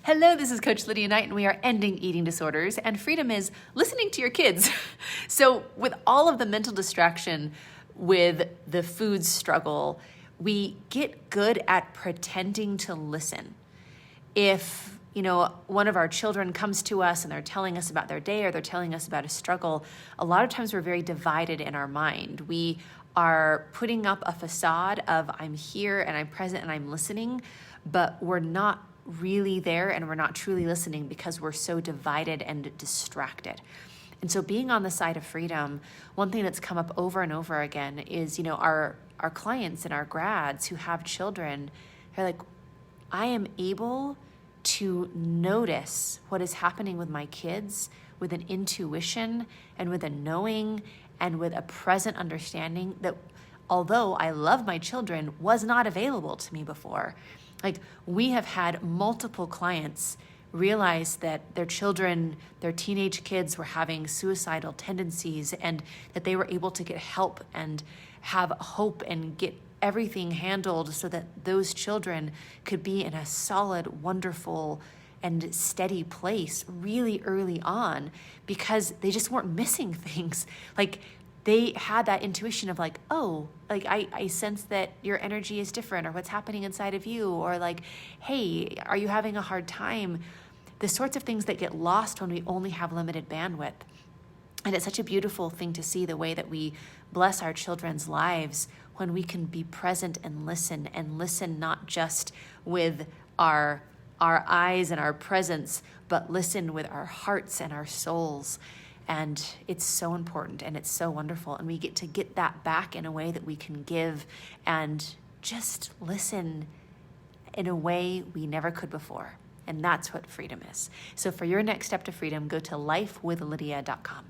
Hello, this is Coach Lydia Knight, and we are ending eating disorders, and freedom is listening to your kids. So with all of the mental distraction with the food struggle, we get good at pretending to listen. If, one of our children comes to us and they're telling us about their day or they're telling us about a struggle, a lot of times we're very divided in our mind. We are putting up a facade of I'm here and I'm present and I'm listening, but we're not really there and we're not truly listening because we're so divided and distracted. And so being on the side of freedom, one thing that's come up over and over again is, our clients and our grads who have children are like, I am able to notice what is happening with my kids with an intuition and with a knowing and with a present understanding that although I love my children was not available to me before. Like, we have had multiple clients realize that their children, their teenage kids were having suicidal tendencies and that they were able to get help and have hope and get everything handled so that those children could be in a solid, wonderful, and steady place really early on because they just weren't missing things. Like, they had that intuition of like, oh, like I sense that your energy is different or what's happening inside of you, or like, hey, are you having a hard time? The sorts of things that get lost when we only have limited bandwidth. And it's such a beautiful thing to see the way that we bless our children's lives when we can be present and listen not just with our eyes and our presence, but listen with our hearts and our souls. And it's so important and it's so wonderful. And we get to get that back in a way that we can give and just listen in a way we never could before. And that's what freedom is. So for your next step to freedom, go to lifewithlydia.com.